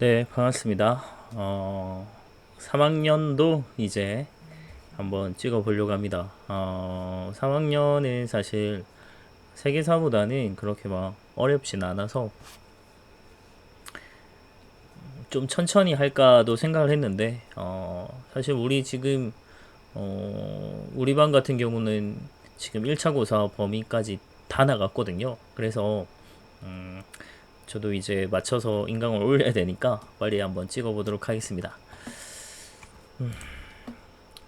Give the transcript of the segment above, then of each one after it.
네, 반갑습니다. 3학년도 이제 한번 찍어 보려고 합니다. 3학년은 사실 세계사보다는 그렇게 막 어렵진 않아서 좀 천천히 할까도 생각을 했는데, 사실 우리 지금, 우리 반 같은 경우는 지금 1차 고사 범위까지 다 나갔거든요. 그래서, 저도 이제 맞춰서 인강을 올려야 되니까 빨리 한번 찍어 보도록 하겠습니다.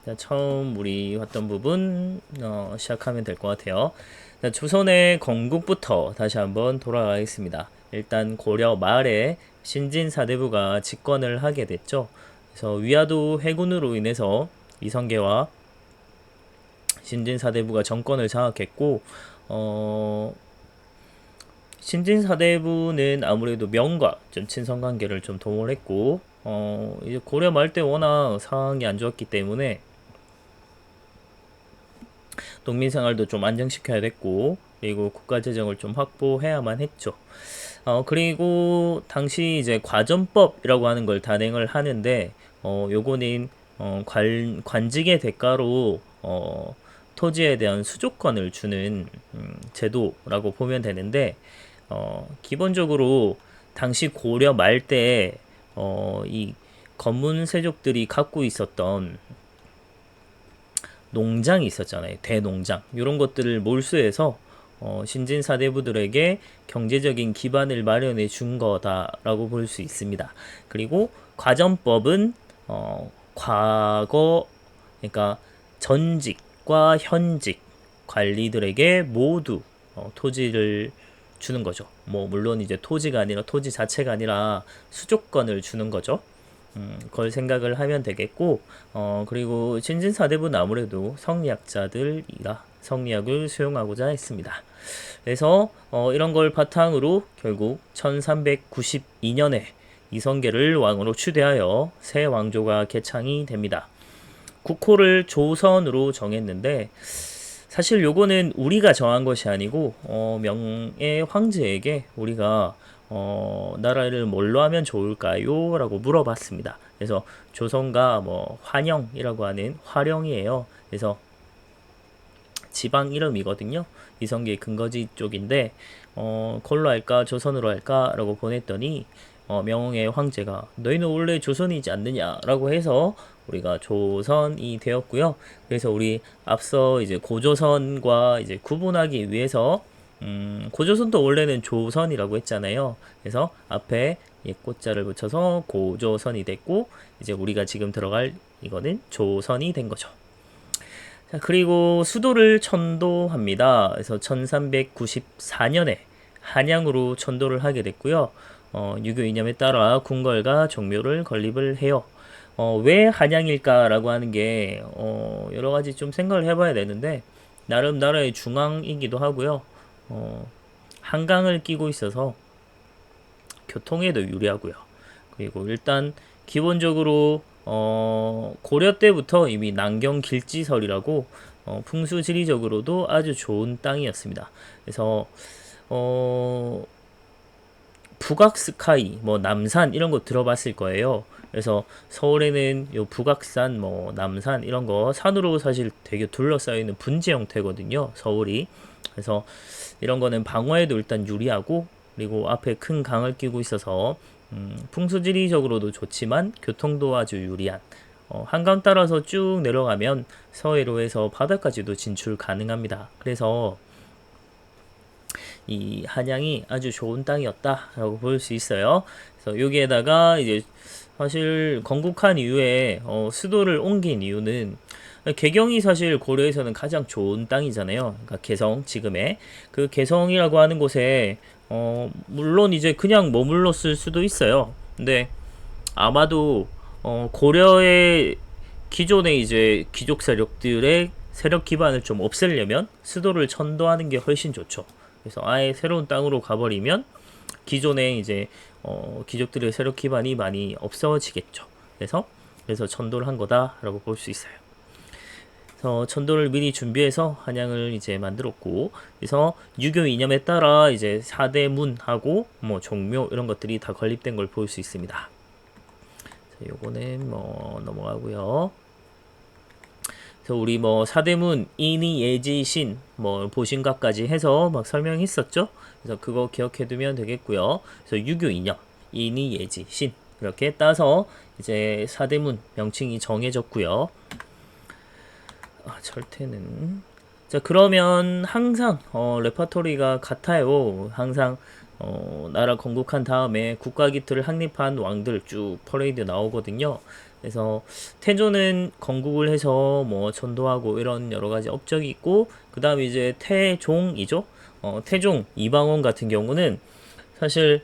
자, 처음 우리 왔던 부분 시작하면 될 것 같아요. 자, 조선의 건국부터 다시 한번 돌아가겠습니다. 일단 고려 말에 신진사대부가 집권을 하게 됐죠. 그래서 위화도 해군으로 인해서 이성계와 신진사대부가 정권을 장악했고, 신진사대부는 아무래도 명과 좀 친선관계를 좀 도모했고, 이제 고려 말 때 워낙 상황이 안 좋았기 때문에 농민 생활도 좀 안정시켜야 됐고, 그리고 국가 재정을 좀 확보해야만 했죠. 그리고 당시 이제 과전법이라고 하는 걸 단행을 하는데, 요거는 관직의 대가로 토지에 대한 수조권을 주는 제도라고 보면 되는데, 기본적으로 당시 고려 말때 이 건문세족들이 갖고 있었던 농장이 있었잖아요. 대농장. 이런 것들을 몰수해서 신진사대부들에게 경제적인 기반을 마련해 준 거다라고 볼 수 있습니다. 그리고 과전법은 과거, 그러니까 전직과 현직 관리들에게 모두 토지를 주는 거죠. 뭐 물론 이제 토지가 아니라 토지 자체가 아니라 수조권을 주는 거죠. 그걸 생각을 하면 되겠고, 그리고 신진사대부는 아무래도 성리학자들이라 성리학을 수용하고자 했습니다. 그래서 이런 걸 바탕으로 결국 1392년에 이성계를 왕으로 추대하여 새 왕조가 개창이 됩니다. 국호를 조선으로 정했는데, 사실 요거는 우리가 정한 것이 아니고 명의 황제에게 우리가 나라를 뭘로 하면 좋을까요? 라고 물어봤습니다. 그래서 조선가 뭐 환영이라고 하는 화령이에요. 그래서 지방 이름이거든요. 이성계의 근거지 쪽인데 걸로 할까 조선으로 할까 라고 보냈더니 명의 황제가 너희는 원래 조선이지 않느냐라고 해서 우리가 조선이 되었고요. 그래서 우리 앞서 이제 고조선과 이제 구분하기 위해서 고조선도 원래는 조선이라고 했잖아요. 그래서 앞에 꽃자를 붙여서 고조선이 됐고 이제 우리가 지금 들어갈 이거는 조선이 된 거죠. 자, 그리고 수도를 천도합니다. 그래서 1394년에 한양으로 천도를 하게 됐고요. 유교 이념에 따라 궁궐과 종묘를 건립을 해요. 왜 한양일까라고 하는 게 여러 가지 좀 생각을 해봐야 되는데 나름 나라의 중앙이기도 하고요. 한강을 끼고 있어서 교통에도 유리하고요. 그리고 일단 기본적으로 고려 때부터 이미 남경길지설이라고 풍수지리적으로도 아주 좋은 땅이었습니다. 그래서 북악스카이, 뭐 남산 이런 거 들어봤을 거예요. 그래서 서울에는 요 북악산, 뭐 남산 이런 거 산으로 사실 되게 둘러싸여 있는 분지 형태거든요. 서울이. 그래서 이런 거는 방어에도 일단 유리하고 그리고 앞에 큰 강을 끼고 있어서 풍수지리적으로도 좋지만 교통도 아주 유리한 한강 따라서 쭉 내려가면 서해로에서 바다까지도 진출 가능합니다. 그래서 이 한양이 아주 좋은 땅이었다라고 볼 수 있어요. 그래서 여기에다가 이제 사실 건국한 이후에 수도를 옮긴 이유는 개경이 사실 고려에서는 가장 좋은 땅이잖아요. 그러니까 개성 지금의 그 개성이라고 하는 곳에 물론 이제 그냥 머물렀을 수도 있어요. 근데 아마도 고려의 기존의 이제 귀족 세력들의 세력 기반을 좀 없애려면 수도를 천도하는 게 훨씬 좋죠. 그래서 아예 새로운 땅으로 가버리면 기존의 이제 귀족들의 세력 기반이 많이 없어지겠죠. 그래서 천도를 한 거다라고 볼 수 있어요. 그래서 천도를 미리 준비해서 한양을 이제 만들었고, 그래서 유교 이념에 따라 이제 사대문하고 뭐 종묘 이런 것들이 다 건립된 걸 볼 수 있습니다. 요거는 뭐 넘어가고요. 그래서 우리 뭐 사대문 인이 예지 신 뭐 보신각까지 해서 막 설명했었죠. 그래서 그거 기억해두면 되겠고요. 그래서 유교 인형 인이 예지 신 이렇게 따서 이제 사대문 명칭이 정해졌고요. 절태는 자 그러면 항상 레파토리가 같아요. 항상 나라 건국한 다음에 국가기틀을 확립한 왕들 쭉 퍼레이드 나오거든요. 그래서 태조는 건국을 해서 뭐 전도하고 이런 여러 가지 업적이 있고 그 다음에 이제 태종이죠. 태종 이방원 같은 경우는 사실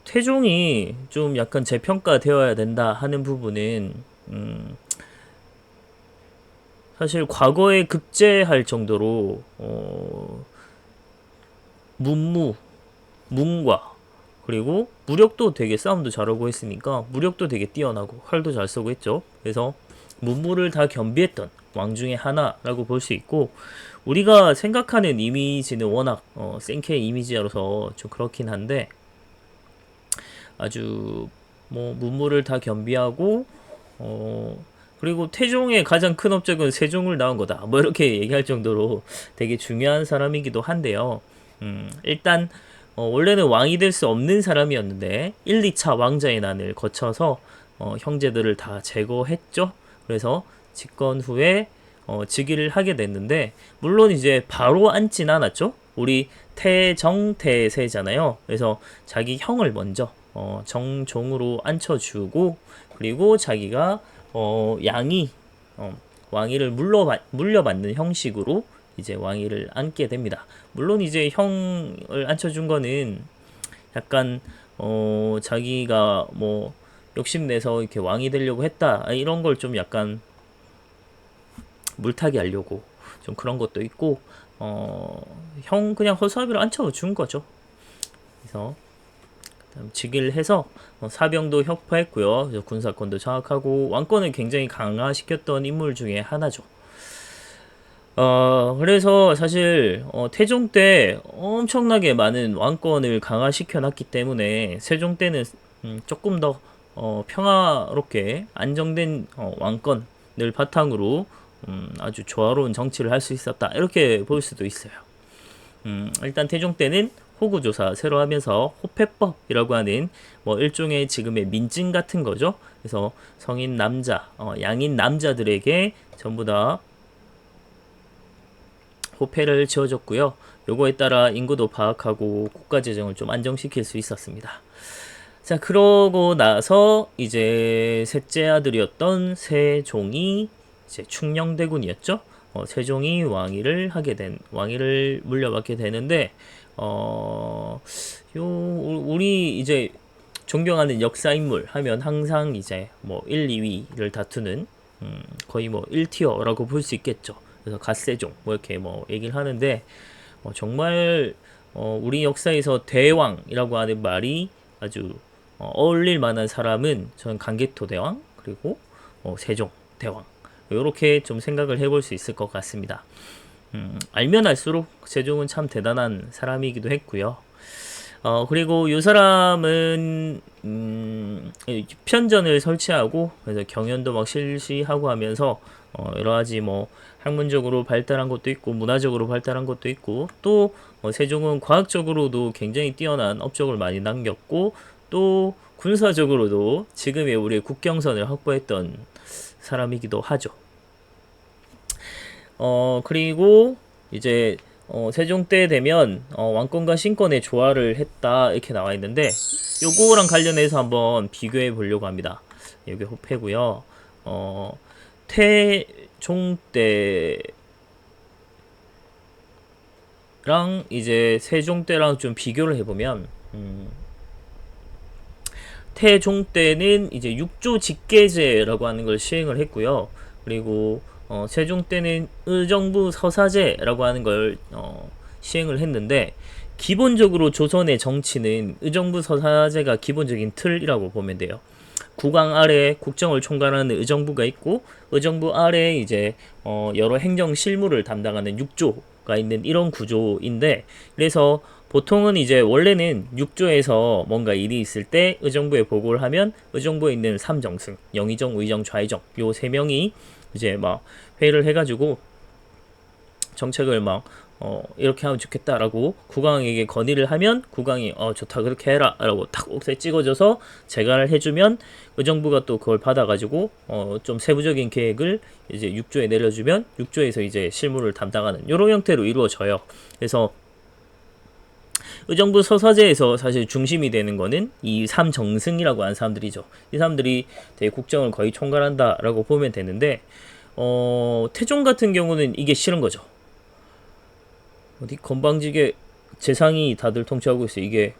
태종이 좀 약간 재평가되어야 된다 하는 부분은 사실 과거에 급제할 정도로 문무, 문과 그리고 무력도 되게 싸움도 잘하고 했으니까 무력도 되게 뛰어나고 활도 잘 쏘고 했죠. 그래서 문무를 다 겸비했던 왕 중에 하나라고 볼 수 있고 우리가 생각하는 이미지는 워낙 생캐 이미지라서 좀 그렇긴 한데 아주 뭐 문무를 다 겸비하고 그리고 태종의 가장 큰 업적은 세종을 낳은 거다. 뭐 이렇게 얘기할 정도로 되게 중요한 사람이기도 한데요. 일단 원래는 왕이 될 수 없는 사람이었는데 1, 2차 왕자의 난을 거쳐서 형제들을 다 제거했죠. 그래서 집권 후에 즉위를 하게 됐는데 물론 이제 바로 앉진 않았죠. 우리 태정태세잖아요. 그래서 자기 형을 먼저 정종으로 앉혀주고 그리고 자기가 양이 왕위를 물려받는 형식으로 이제 왕위를 앉게 됩니다. 물론 이제 형을 앉혀준 거는 약간 자기가 뭐 욕심내서 이렇게 왕이 되려고 했다 이런 걸 좀 약간 물타기 하려고 좀 그런 것도 있고 형 그냥 허수아비로 앉혀준 거죠. 그래서 즉위를 해서 사병도 혁파했고요. 그래서 군사권도 장악하고 왕권을 굉장히 강화시켰던 인물 중에 하나죠. 그래서 사실 태종 때 엄청나게 많은 왕권을 강화시켜 놨기 때문에 세종 때는 조금 더 평화롭게 안정된 왕권을 바탕으로 아주 조화로운 정치를 할 수 있었다 이렇게 볼 수도 있어요. 일단 태종 때는 호구조사 새로 하면서 호패법이라고 하는 뭐 일종의 지금의 민증 같은 거죠. 그래서 성인 남자, 양인 남자들에게 전부 다 호패를 지어줬고요. 요거에 따라 인구도 파악하고 국가 재정을 좀 안정시킬 수 있었습니다. 자, 그러고 나서 이제 셋째 아들이었던 세종이 이제 충녕대군이었죠. 세종이 왕위를 물려받게 되는데 우리 이제 존경하는 역사 인물 하면 항상 이제 뭐 1, 2위를 다투는 거의 뭐 1티어라고 볼 수 있겠죠. 그래서 갓세종 뭐 이렇게 뭐 얘기를 하는데 정말 우리 역사에서 대왕이라고 하는 말이 아주 어울릴 만한 사람은 저는 강개토 대왕 그리고 세종 대왕 이렇게 좀 생각을 해볼 수 있을 것 같습니다. 알면 알수록 세종은 참 대단한 사람이기도 했고요. 그리고 이 사람은 편전을 설치하고 그래서 경연도 막 실시하고 하면서 여러 가지 뭐 학문적으로 발달한 것도 있고 문화적으로 발달한 것도 있고 또 세종은 과학적으로도 굉장히 뛰어난 업적을 많이 남겼고 또 군사적으로도 지금의 우리의 국경선을 확보했던 사람이기도 하죠. 그리고 이제 세종 때 되면 왕권과 신권의 조화를 했다 이렇게 나와 있는데 요거랑 관련해서 한번 비교해 보려고 합니다. 여기 호패고요. 태종 때랑 이제 세종 때랑 좀 비교를 해보면 태종 때는 이제 육조 직계제라고 하는 걸 시행을 했고요. 그리고 세종 때는 의정부 서사제라고 하는 걸 시행을 했는데 기본적으로 조선의 정치는 의정부 서사제가 기본적인 틀이라고 보면 돼요. 국왕 아래 국정을 총괄하는 의정부가 있고 의정부 아래 이제 여러 행정 실무를 담당하는 육조가 있는 이런 구조인데 그래서 보통은 이제 원래는 6조에서 뭔가 일이 있을 때 의정부에 보고를 하면 의정부에 있는 삼정승, 영의정, 의정, 좌의정 요 세 명이 이제 막 회의를 해가지고 정책을 막 이렇게 하면 좋겠다라고 국왕에게 건의를 하면 국왕이 좋다 그렇게 해라 라고 탁 옥새 찍어줘서 재가를 해주면 의정부가 또 그걸 받아가지고 좀 세부적인 계획을 이제 6조에 내려주면 6조에서 이제 실무를 담당하는 이런 형태로 이루어져요. 그래서 의정부 서사제에서 사실 중심이 되는 거는 이 삼정승이라고 하는 사람들이죠. 이 사람들이 되게 국정을 거의 총괄한다라고 보면 되는데 태종 같은 경우는 이게 싫은 거죠. 어디 건방지게 재상이 다들 통치하고 있어. 이게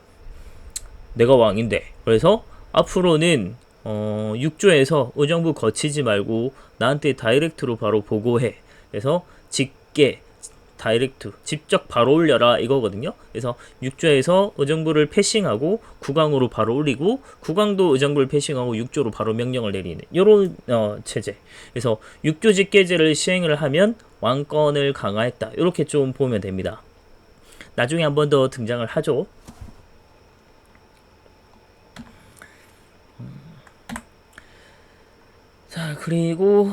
내가 왕인데. 그래서 앞으로는 6조에서 의정부 거치지 말고 나한테 다이렉트로 바로 보고해. 그래서 직계 다이렉트 직접 바로 올려라 이거거든요. 그래서 6조에서 의정부를 패싱하고 국왕으로 바로 올리고 국왕도 의정부를 패싱하고 6조로 바로 명령을 내리는 이런 체제. 그래서 6조 직계제를 시행을 하면 왕권을 강화했다. 이렇게 좀 보면 됩니다. 나중에 한 번 더 등장을 하죠. 자, 그리고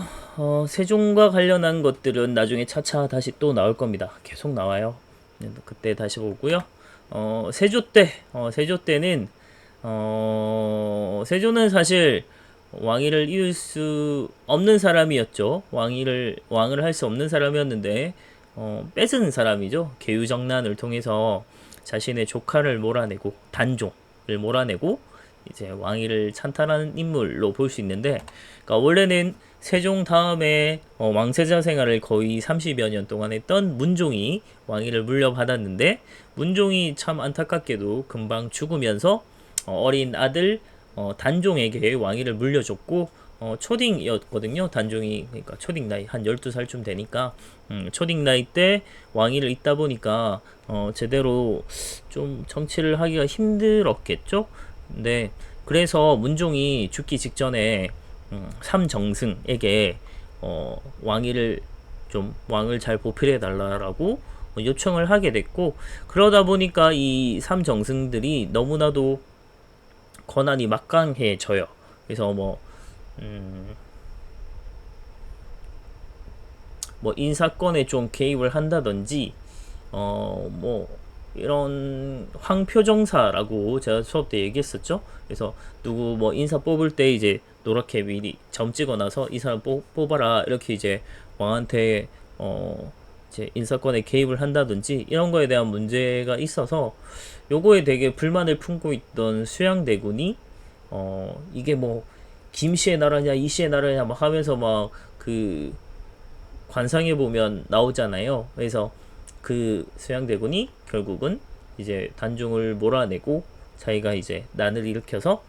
세종과 관련한 것들은 나중에 차차 다시 또 나올 겁니다. 계속 나와요. 그때 다시 보고요. 세조 때는 세조는 사실 왕위를 이을 수 없는 사람이었죠. 왕을 할 수 없는 사람이었는데 뺏은 사람이죠. 계유정난을 통해서 자신의 조카를 몰아내고 단종을 몰아내고 이제 왕위를 찬탈하는 인물로 볼 수 있는데, 그러니까 원래는 세종 다음에 왕세자 생활을 거의 30여 년 동안 했던 문종이 왕위를 물려받았는데, 문종이 참 안타깝게도 금방 죽으면서 어린 아들 단종에게 왕위를 물려줬고, 초딩이었거든요. 단종이. 그러니까 초딩 나이 한 12살쯤 되니까 초딩 나이 때 왕위를 잇다 보니까 제대로 좀 정치를 하기가 힘들었겠죠. 네, 그래서 문종이 죽기 직전에 삼정승에게 왕을 잘 보필해 달라라고 요청을 하게 됐고, 그러다 보니까 이 삼정승들이 너무나도 권한이 막강해져요. 그래서 뭐 인사권에 좀 개입을 한다든지 이런 황표정사라고 제가 수업 때 얘기했었죠. 그래서 누구 뭐 인사 뽑을 때 이제 노랗게 미리 점 찍어 놔서 이 사람 뽑아라 이렇게 이제 왕한테 이제 인사권에 개입을 한다든지 이런 거에 대한 문제가 있어서 요거에 되게 불만을 품고 있던 수양대군이 이게 뭐 김씨의 나라냐 이씨의 나라냐 막 하면서 막 그 관상에 보면 나오잖아요. 그래서 그 수양대군이 결국은 이제 단종을 몰아내고 자기가 이제 난을 일으켜서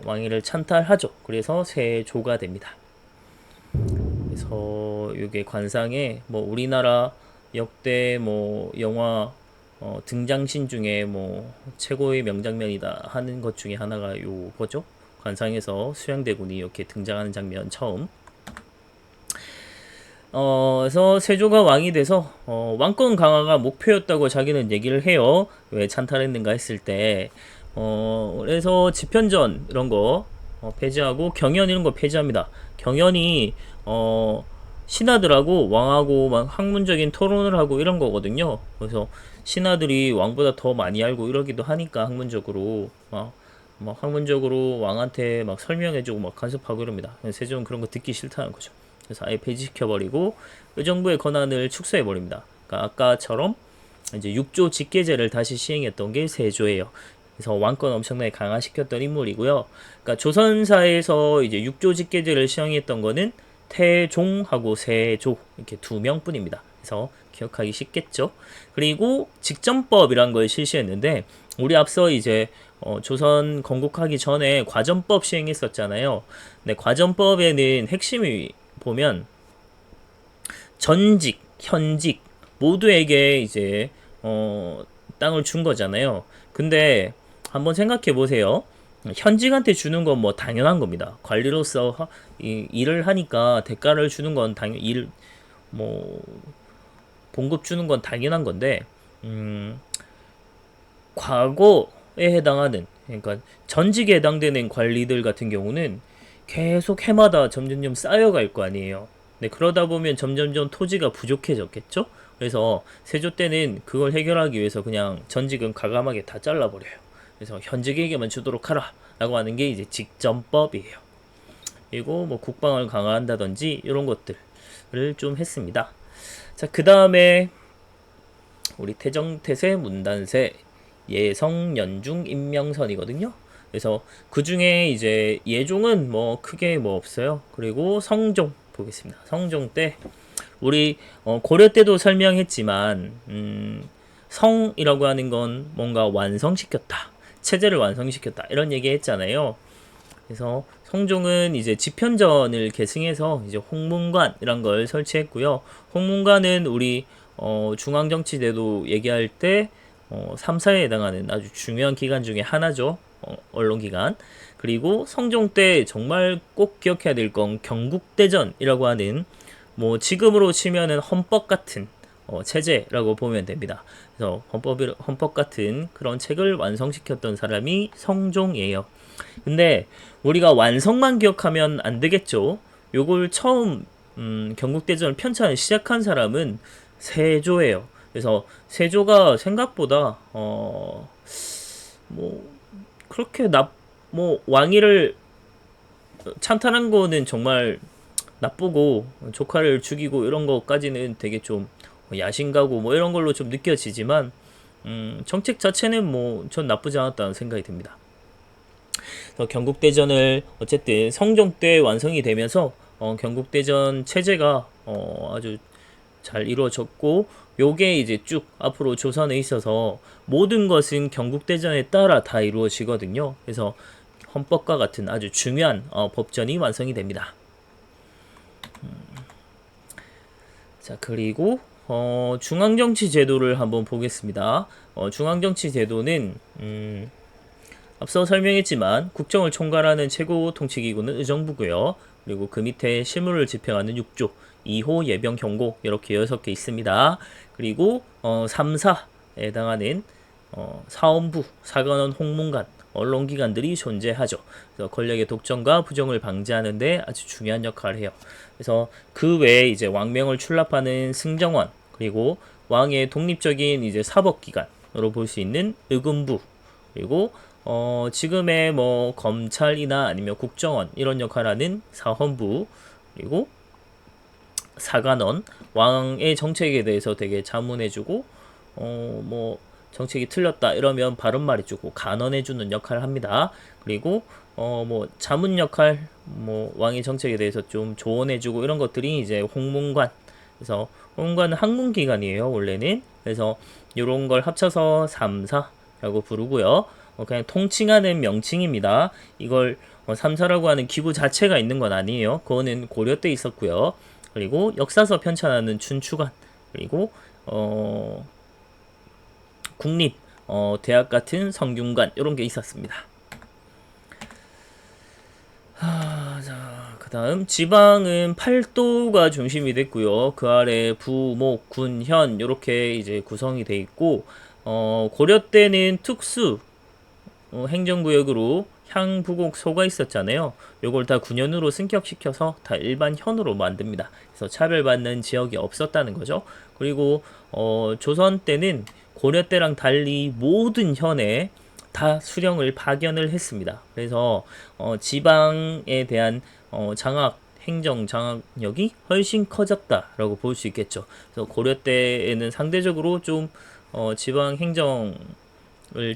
왕위를 찬탈하죠. 그래서 세조가 됩니다. 그래서 이게 관상에 뭐 우리나라 역대 뭐 영화 등장신 중에 뭐 최고의 명장면이다 하는 것 중에 하나가 요거죠. 관상에서 수양대군이 이렇게 등장하는 장면 처음. 그래서 세조가 왕이 돼서 왕권 강화가 목표였다고 자기는 얘기를 해요. 왜 찬탈했는가 했을 때 그래서 집현전 이런 거 폐지하고 경연 이런 거 폐지합니다. 경연이 신하들하고 왕하고 막 학문적인 토론을 하고 이런 거거든요. 그래서 신하들이 왕보다 더 많이 알고 이러기도 하니까 학문적으로 막 학문적으로 왕한테 막 설명해주고 막 간섭하고 이럽니다. 세종은 그런 거 듣기 싫다는 거죠. 그래서 아예 폐지시켜버리고 의정부의 권한을 축소해버립니다. 그러니까 아까처럼 이제 6조 직계제를 다시 시행했던 게 세조예요. 그래서 왕권 엄청나게 강화시켰던 인물이고요. 그러니까 조선사에서 이제 6조 직계제를 시행했던 거는 태종하고 세조 이렇게 두 명뿐입니다. 그래서 기억하기 쉽겠죠. 그리고 직전법이란 걸 실시했는데 우리 앞서 이제 조선 건국하기 전에 과전법 시행했었잖아요. 근데 과전법에는 핵심이 보면 전직, 현직 모두에게 이제 땅을 준 거잖아요. 근데 한번 생각해 보세요. 현직한테 주는 건 뭐 당연한 겁니다. 관리로서 일을 하니까 대가를 주는 건 당연 봉급 주는 건 당연한 건데 과거에 해당하는, 그러니까 전직에 해당되는 관리들 같은 경우는 계속 해마다 점점점 쌓여갈 거 아니에요. 네, 그러다 보면 점점점 토지가 부족해졌겠죠? 그래서 세조 때는 그걸 해결하기 위해서 그냥 전직은 과감하게 다 잘라버려요. 그래서 현직에게만 주도록 하라 라고 하는 게 이제 직전법이에요. 그리고 뭐 국방을 강화한다든지 이런 것들을 좀 했습니다. 자, 그 다음에 우리 태정태세 문단세 예성 연중 임명선이거든요. 그래서 그 중에 이제 예종은 뭐 크게 뭐 없어요. 그리고 성종 보겠습니다. 성종 때 우리 고려 때도 설명했지만 성이라고 하는 건 뭔가 완성시켰다, 체제를 완성시켰다 이런 얘기 했잖아요. 그래서 성종은 이제 집현전을 계승해서 이제 홍문관이란 걸 설치했고요. 홍문관은 우리 중앙정치제도 얘기할 때 3사에 해당하는 아주 중요한 기관 중에 하나죠. 언론기관. 그리고 성종 때 정말 꼭 기억해야 될 건 경국대전이라고 하는 뭐 지금으로 치면은 헌법 같은 체제라고 보면 됩니다. 그래서 헌법 같은 그런 책을 완성시켰던 사람이 성종이에요. 근데 우리가 완성만 기억하면 안 되겠죠. 요걸 처음 경국대전을 편찬을 시작한 사람은 세조예요. 그래서 세조가 생각보다 뭐 그렇게 뭐 왕위를 찬탈한 거는 정말 나쁘고 조카를 죽이고 이런 거까지는 되게 좀 야심가고 뭐 이런 걸로 좀 느껴지지만 정책 자체는 뭐 전 나쁘지 않았다는 생각이 듭니다. 경국대전을 어쨌든 성종 때 완성이 되면서 경국대전 체제가 아주 잘 이루어졌고, 요게 이제 쭉 앞으로 조선에 있어서 모든 것은 경국대전에 따라 다 이루어지거든요. 그래서 헌법과 같은 아주 중요한 법전이 완성이 됩니다. 자, 그리고 중앙정치 제도를 한번 보겠습니다. 중앙정치 제도는 앞서 설명했지만 국정을 총괄하는 최고 통치기구는 의정부고요. 그리고 그 밑에 실무를 집행하는 6조, 2호 예병 경고 이렇게 6개 있습니다. 그리고 3사에 해당하는 사원부, 사관원, 홍문관, 언론기관들이 존재하죠. 그래서 권력의 독점과 부정을 방지하는 데 아주 중요한 역할을 해요. 그래서 그 외에 이제 왕명을 출납하는 승정원, 그리고 왕의 독립적인 이제 사법기관으로 볼 수 있는 의금부, 그리고 지금의 뭐 검찰이나 아니면 국정원 이런 역할을 하는 사헌부, 그리고 사관원, 왕의 정책에 대해서 되게 자문해주고 뭐 정책이 틀렸다 이러면 바른 말해주고 간언해주는 역할을 합니다. 그리고 뭐 자문 역할, 뭐 왕의 정책에 대해서 좀 조언해주고 이런 것들이 이제 홍문관. 그래서 홍문관은 학문기관이에요 원래는. 그래서 이런 걸 합쳐서 3사라고 부르고요. 그냥 통칭하는 명칭입니다. 이걸 3사라고 하는 기구 자체가 있는 건 아니에요. 그거는 고려 때 있었고요. 그리고 역사서 편찬하는 춘추관, 그리고 국립 대학 같은 성균관 이런 게 있었습니다. 자, 그다음 지방은 팔도가 중심이 됐고요. 그 아래 부, 목, 군, 현 이렇게 이제 구성이 돼 있고, 고려 때는 특수 행정구역으로 향, 부곡, 소가 있었잖아요. 요걸 다 군현으로 승격시켜서 다 일반 현으로 만듭니다. 그래서 차별받는 지역이 없었다는 거죠. 그리고 조선 때는 고려 때랑 달리 모든 현에 다 수령을 파견을 했습니다. 그래서 지방에 대한 장악, 행정 장악력이 훨씬 커졌다라고 볼 수 있겠죠. 그래서 고려 때에는 상대적으로 좀 지방 행정을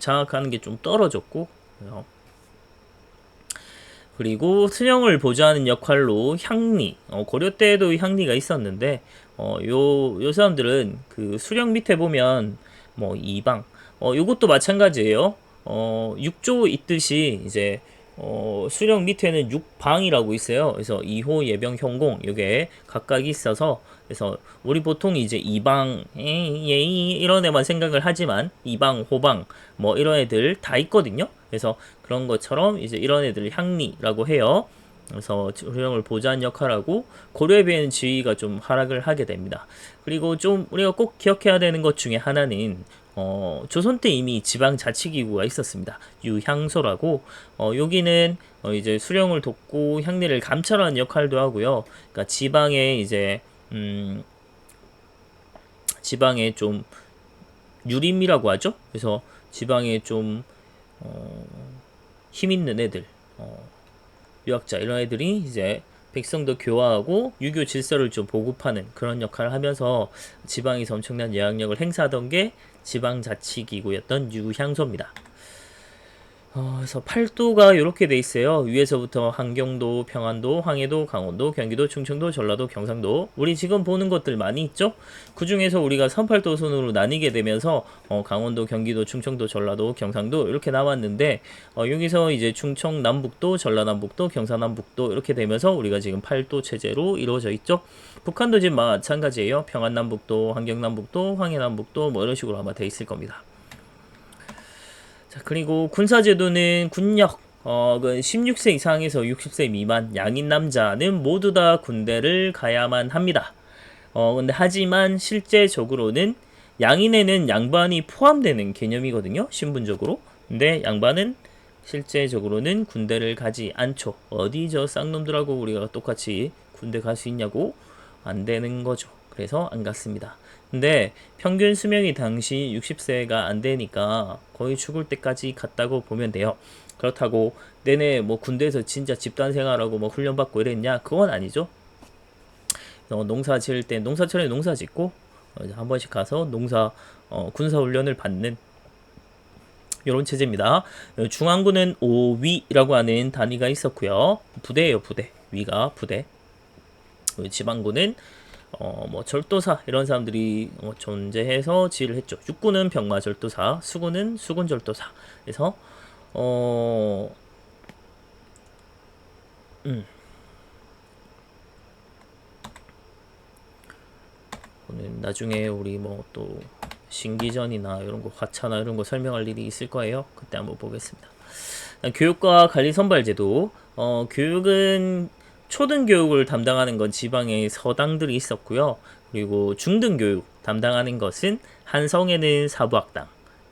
장악하는 게 좀 떨어졌고, 그리고 수령을 보좌하는 역할로 향리, 고려 때에도 향리가 있었는데 요 사람들은 그 수령 밑에 보면 뭐 이방, 요것도 마찬가지예요. 6조 있듯이 이제 수령 밑에는 6방이라고 있어요. 그래서 2호 예병 현공 요게 각각 있어서, 그래서 우리 보통 이제 이방 이런 애만 생각을 하지만 이방, 호방 뭐 이런 애들 다 있거든요. 그래서 그런 것처럼 이제 이런 애들을 향리라고 해요. 그래서 수령을 보좌한 역할하고 고려에 비해는 지위가 좀 하락을 하게 됩니다. 그리고 좀 우리가 꼭 기억해야 되는 것 중에 하나는 조선 때 이미 지방자치기구가 있었습니다. 유향소라고. 여기는 이제 수령을 돕고 향리를 감찰하는 역할도 하고요. 그러니까 지방에 좀 유림이라고 하죠. 그래서 지방에 좀 힘 있는 애들, 유학자 이런 애들이 이제 백성도 교화하고 유교 질서를 좀 보급하는 그런 역할을 하면서 지방에서 엄청난 영향력을 행사하던 게 지방자치기구였던 유향소입니다. 그래서 팔도가 이렇게 돼 있어요. 위에서부터 한경도, 평안도, 황해도, 강원도, 경기도, 충청도, 전라도, 경상도. 우리 지금 보는 것들 많이 있죠? 그 중에서 우리가 38도선으로 나뉘게 되면서 강원도, 경기도, 충청도, 전라도, 경상도 이렇게 나왔는데 여기서 이제 충청 남북도, 전라남북도, 경상남북도 이렇게 되면서 우리가 지금 8도 체제로 이루어져 있죠. 북한도 지금 마찬가지예요. 평안남북도, 한경남북도, 황해남북도 뭐 이런 식으로 아마 돼 있을 겁니다. 자, 그리고 군사제도는 군역, 16세 이상에서 60세 미만 양인 남자는 모두 다 군대를 가야만 합니다. 근데 하지만 실제적으로는 양인에는 양반이 포함되는 개념이거든요. 신분적으로. 근데 양반은 실제적으로는 군대를 가지 않죠. 어디 저 쌍놈들하고 우리가 똑같이 군대 갈 수 있냐고? 안 되는 거죠. 그래서 안 갔습니다. 근데 평균 수명이 당시 60세가 안 되니까 거의 죽을 때까지 갔다고 보면 돼요. 그렇다고 내내 뭐 군대에서 진짜 집단 생활하고 뭐 훈련받고 이랬냐? 그건 아니죠. 농사 지을 때 농사철에 농사 짓고 한 번씩 가서 군사 훈련을 받는 이런 체제입니다. 중앙군은 5위라고 하는 단위가 있었고요. 부대예요, 부대. 위가 부대. 지방군은 뭐 절도사 이런 사람들이 존재해서 지휘를 했죠. 육군은 병마절도사, 수군은 수군절도사. 그래서 나중에 우리 뭐 또 신기전이나 이런 거 화차나 이런 거 설명할 일이 있을 거예요. 그때 한번 보겠습니다. 교육과 관리 선발제도. 교육은 초등교육을 담당하는 건 지방의 서당들이 있었고요. 그리고 중등교육 담당하는 것은 한성에는 사부학당,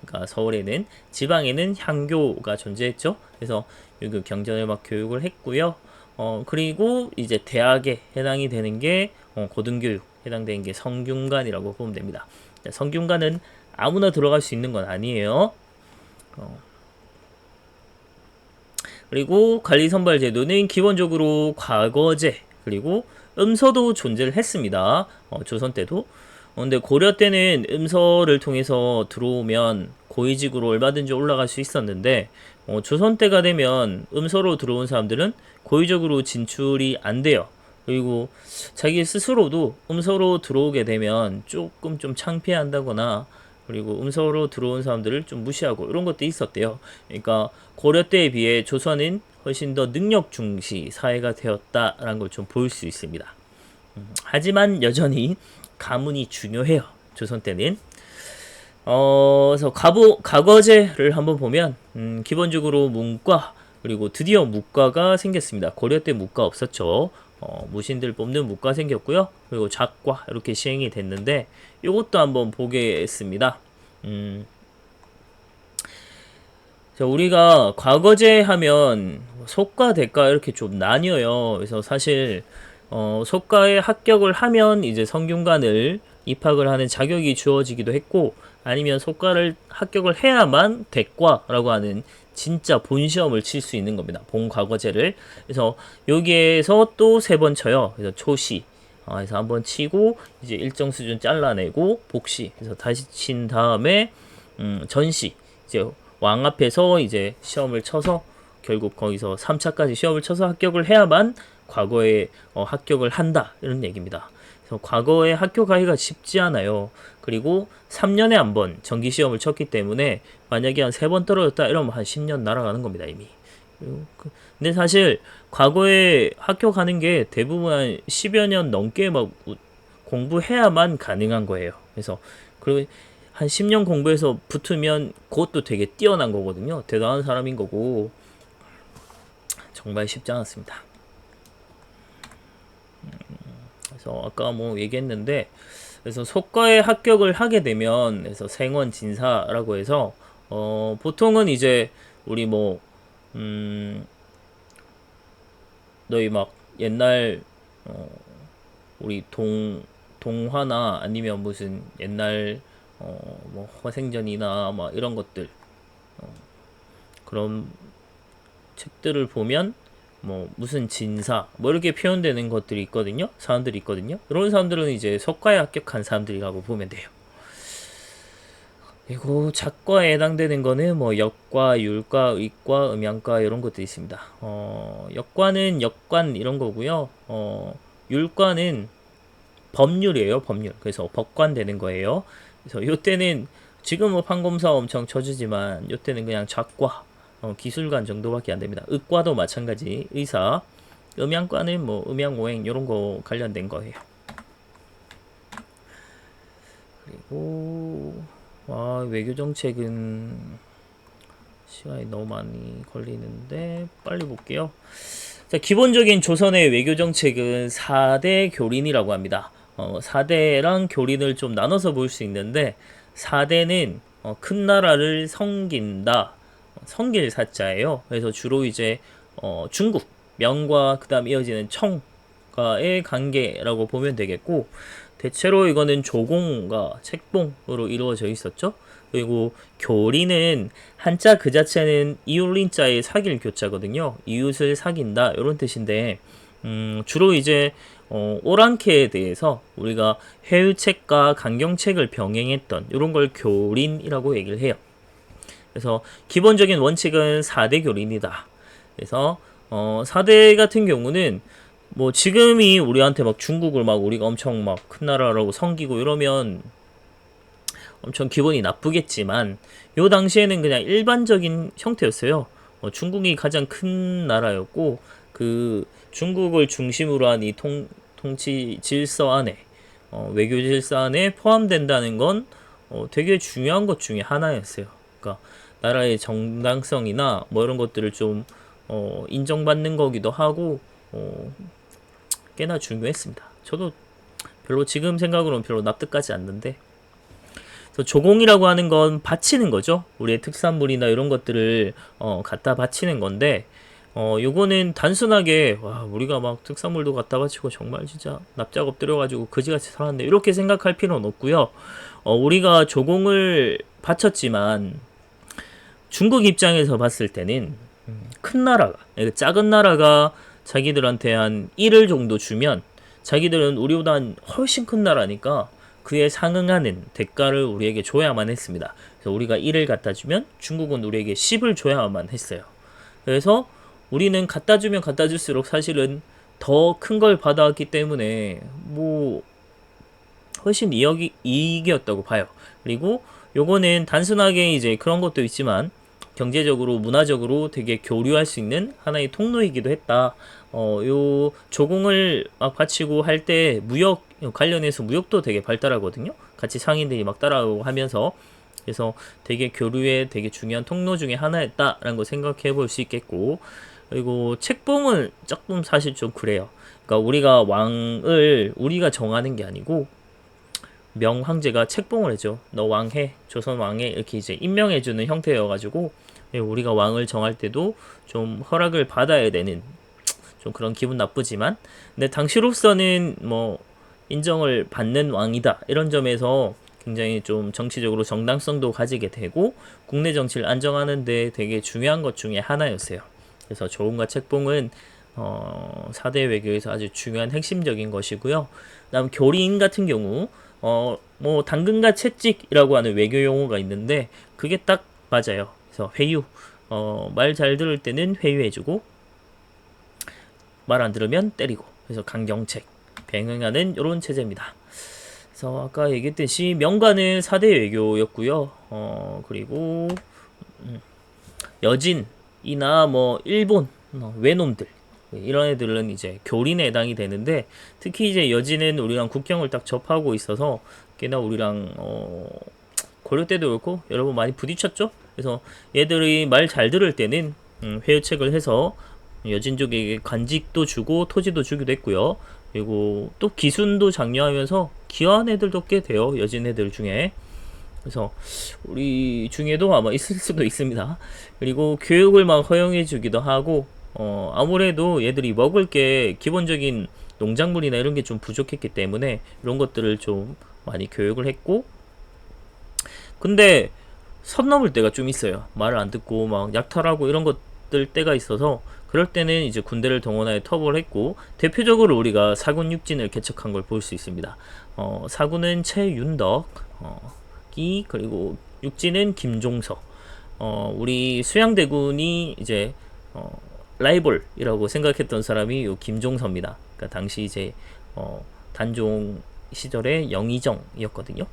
그러니까 서울에는, 지방에는 향교가 존재했죠. 그래서 여기 경전음악 교육을 했고요. 그리고 이제 대학에 해당이 되는 게 고등교육 해당되는 게 성균관이라고 보면 됩니다. 성균관은 아무나 들어갈 수 있는 건 아니에요. 그리고 관리선발제도는 기본적으로 과거제 그리고 음서도 존재를 했습니다. 조선 때도. 근데 고려 때는 음서를 통해서 들어오면 고위직으로 얼마든지 올라갈 수 있었는데 조선 때가 되면 음서로 들어온 사람들은 고위적으로 진출이 안 돼요. 그리고 자기 스스로도 음서로 들어오게 되면 조금 좀 창피한다거나 그리고 음서로 들어온 사람들을 좀 무시하고 이런 것도 있었대요. 그러니까 고려 때에 비해 조선은 훨씬 더 능력 중시 사회가 되었다라는 걸 좀 볼 수 있습니다. 하지만 여전히 가문이 중요해요. 조선 때는. 그래서 과거제를 한번 보면 기본적으로 문과 그리고 드디어 무과가 생겼습니다. 고려 때 무과 없었죠. 무신들 뽑는 무과 생겼고요. 그리고 작과 이렇게 시행이 됐는데 이것도 한번 보겠습니다. 자, 우리가 과거제 하면 속과 대과 이렇게 좀 나뉘어요. 그래서 사실 속과에 합격을 하면 이제 성균관을 입학을 하는 자격이 주어지기도 했고 아니면 속과를 합격을 해야만 대과라고 하는 진짜 본 시험을 칠 수 있는 겁니다. 본 과거제를. 그래서 여기에서 또 세 번 쳐요. 그래서 초시. 그래서 한번 치고 이제 일정 수준 잘라내고 복시. 그래서 다시 친 다음에 전시. 이제 왕 앞에서 이제 시험을 쳐서 결국 거기서 3차까지 시험을 쳐서 합격을 해야만 과거에 합격을 한다. 이런 얘기입니다. 그래서 과거에 합격하기가 쉽지 않아요. 그리고 3년에 한 번 정기 시험을 쳤기 때문에 만약에 한 3번 떨어졌다 이러면 한 10년 날아가는 겁니다, 이미. 근데 사실 과거에 합격하는 게 대부분 한 10여 년 넘게 막 공부해야만 가능한 거예요. 그래서 그리고 한 10년 공부해서 붙으면 그것도 되게 뛰어난 거거든요. 대단한 사람인 거고 정말 쉽지 않았습니다. 그래서 아까 뭐 얘기했는데 그래서 속과에 합격을 하게 되면 그래서 생원 진사라고 해서 보통은 이제 우리 뭐 너희 막 옛날 우리 동화나 아니면 무슨 옛날 뭐 화생전이나 막 이런 것들 그런 책들을 보면 뭐 무슨 진사 뭐 이렇게 표현되는 것들이 있거든요. 사람들이 있거든요. 이런 사람들은 이제 석과에 합격한 사람들이라고 보면 돼요. 그리고 작과에 해당되는 거는 뭐 역과, 율과, 의과, 음양과 이런 것들이 있습니다. 역과는 역관 이런 거고요. 율과는 법률이에요, 법률. 그래서 법관 되는 거예요. 그래서 요때는 지금 뭐 판검사 엄청 쳐주지만 요때는 그냥 작과, 기술관 정도밖에 안 됩니다. 의과도 마찬가지, 의사, 음양과는 뭐 음양오행 이런 거 관련된 거예요. 그리고 외교 정책은 시간이 너무 많이 걸리는데 빨리 볼게요. 자, 기본적인 조선의 외교 정책은 4대 교린이라고 합니다. 4대랑 교린을 좀 나눠서 볼 수 있는데 4대는 큰 나라를 섬긴다. 섬길 사자예요. 그래서 주로 이제 중국, 명과 그다음 이어지는 청과의 관계라고 보면 되겠고 대체로 이거는 조공과 책봉으로 이루어져 있었죠. 그리고 교리는 한자 그 자체는 이웃린자의 사귈 교자거든요. 이웃을 사귄다 이런 뜻인데 주로 이제 오랑캐에 대해서 우리가 회유책과 강경책을 병행했던 이런 걸 교린이라고 얘기를 해요. 그래서 기본적인 원칙은 4대 교린이다. 그래서 4대 같은 경우는 뭐 지금이 우리한테 막 중국을 막 우리가 엄청 막 큰 나라라고 섬기고 이러면 엄청 기분이 나쁘겠지만 요 당시에는 그냥 일반적인 형태였어요. 중국이 가장 큰 나라였고 그 중국을 중심으로 한 이 통치 질서 안에 외교 질서 안에 포함된다는 건 되게 중요한 것 중에 하나였어요. 그러니까 나라의 정당성이나 뭐 이런 것들을 좀 인정받는 거기도 하고 꽤나 중요했습니다. 저도 별로 지금 생각으로는 별로 납득하지 않는데 조공이라고 하는 건 바치는 거죠. 우리의 특산물이나 이런 것들을 갖다 바치는 건데 요거는 단순하게 와 우리가 막 특산물도 갖다 바치고 정말 진짜 납작 엎드려가지고 그지같이 살았네 이렇게 생각할 필요는 없고요. 우리가 조공을 바쳤지만 중국 입장에서 봤을 때는 큰 나라가 작은 나라가 자기들한테 한 1을 정도 주면 자기들은 우리보다 훨씬 큰 나라니까 그에 상응하는 대가를 우리에게 줘야만 했습니다. 그래서 우리가 1을 갖다 주면 중국은 우리에게 10을 줘야만 했어요. 그래서 우리는 갖다 주면 갖다 줄수록 사실은 더 큰 걸 받아왔기 때문에 뭐 훨씬 이익이었다고 봐요. 그리고 요거는 단순하게 이제 그런 것도 있지만 경제적으로 문화적으로 되게 교류할 수 있는 하나의 통로이기도 했다. 요 조공을 막 바치고 할 때 무역 관련해서 무역도 되게 발달하거든요. 같이 상인들이 막 따라오고 하면서 그래서 되게 교류의 되게 중요한 통로 중에 하나였다라는 걸 생각해 볼 수 있겠고 그리고 책봉은 조금 사실 좀 그래요. 그러니까 우리가 왕을 우리가 정하는 게 아니고 명황제가 책봉을 해줘. 너 왕해. 조선 왕해. 이렇게 이제 임명해주는 형태여가지고 우리가 왕을 정할 때도 좀 허락을 받아야 되는 좀 그런 기분 나쁘지만 근데 당시로서는 뭐 인정을 받는 왕이다. 이런 점에서 굉장히 좀 정치적으로 정당성도 가지게 되고 국내 정치를 안정하는 데 되게 중요한 것 중에 하나였어요. 그래서 조공과 책봉은 4대 외교에서 아주 중요한 핵심적인 것이고요. 그다음 교리인 같은 경우 뭐 당근과 채찍이라고 하는 외교 용어가 있는데 그게 딱 맞아요. 그래서 회유 말 잘 들을 때는 회유해주고 말 안 들으면 때리고 그래서 강경책 병행하는 이런 체제입니다. 그래서 아까 얘기했듯이 명가는 4대 외교였고요. 그리고 여진이나 뭐 일본 외놈들 이런 애들은 이제 교린에 해당이 되는데 특히 이제 여진은 우리랑 국경을 딱 접하고 있어서 꽤나 우리랑 고려 때도 그렇고 여러 번 많이 부딪혔죠. 그래서 얘들이 말 잘 들을 때는 회유책을 해서 여진족에게 관직도 주고 토지도 주기도 했고요. 그리고 또 기순도 장려하면서 귀화한 애들도 꽤 돼요. 여진 애들 중에. 그래서 우리 중에도 아마 있을 수도 있습니다. 그리고 교육을 막 허용해 주기도 하고, 아무래도 얘들이 먹을 게 기본적인 농작물이나 이런 게 좀 부족했기 때문에 이런 것들을 좀 많이 교육을 했고, 근데 선 넘을 때가 좀 있어요. 말을 안 듣고 막 약탈하고 이런 것들 때가 있어서, 그럴 때는 이제 군대를 동원하여 터벌 했고, 대표적으로 우리가 사군 육진을 개척한 걸 볼 수 있습니다. 사군은 최윤덕, 그리고 육진은 김종서. 우리 수양대군이 이제 라이벌이라고 생각했던 사람이 요 김종서입니다. 그러니까 당시 이제 단종 시절의 영의정이었거든요.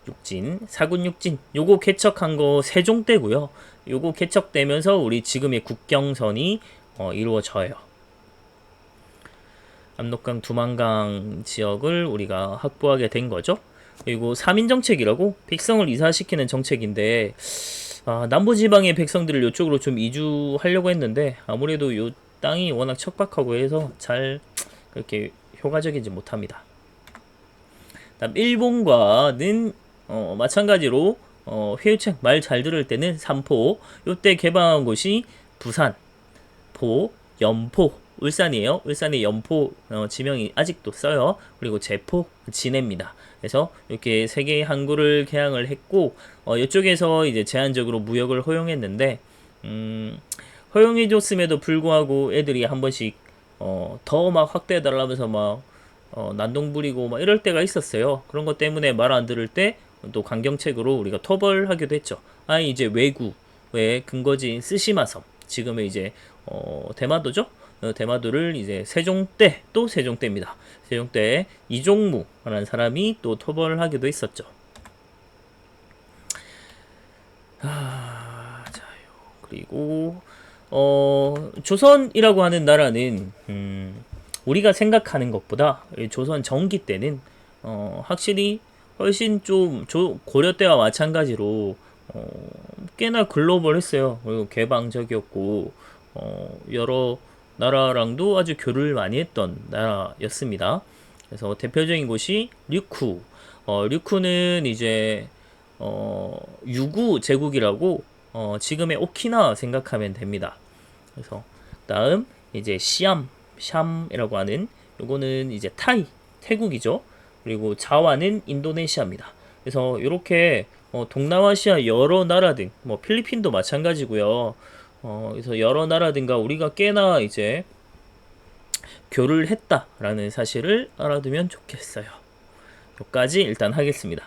육진, 사군 육진. 요거 개척한 거 세종 때고요. 요거 개척되면서 우리 지금의 국경선이 이루어져요. 압록강, 두만강 지역을 우리가 확보하게 된 거죠. 그리고 3인 정책이라고 백성을 이사시키는 정책인데, 남부지방의 백성들을 이쪽으로 좀 이주하려고 했는데 아무래도 요 땅이 워낙 척박하고 해서 잘 그렇게 효과적이지 못합니다. 다음 일본과는 마찬가지로 회유책 말 잘 들을 때는 삼포, 요때 개방한 곳이 부산, 포, 연포, 울산이에요. 울산의 연포 지명이 아직도 써요. 그리고 제포, 진해입니다. 그래서 이렇게 세 개의 항구를 개항을 했고, 이쪽에서 이제 제한적으로 무역을 허용했는데, 허용해줬음에도 불구하고 애들이 한 번씩 더 막 확대해달라면서 막 난동 부리고 막 이럴 때가 있었어요. 그런 것 때문에 말 안 들을 때 또 강경책으로 우리가 토벌하기도 했죠. 이제 외구의 근거지인 쓰시마섬, 지금의 이제 대마도죠. 대마도를 이제 세종 때, 또 세종 때입니다. 세종 때 이종무라는 사람이 또 토벌을 하기도 했었죠. 자요. 그리고 조선이라고 하는 나라는 우리가 생각하는 것보다 조선 전기 때는 확실히 훨씬 좀 고려 때와 마찬가지로 꽤나 글로벌했어요. 그리고 개방적이었고 여러 나라랑도 아주 교류를 많이 했던 나라였습니다. 그래서 대표적인 곳이 류쿠. 류쿠는 이제 유구 제국이라고 지금의 오키나와 생각하면 됩니다. 그래서 다음 이제 샴이라고 하는 요거는 이제 태국이죠. 그리고 자와는 인도네시아입니다. 그래서 이렇게 동남아시아 여러 나라 등, 뭐 필리핀도 마찬가지고요. 그래서 여러 나라 등과 우리가 꽤나 이제 교류를 했다라는 사실을 알아두면 좋겠어요. 여기까지 일단 하겠습니다.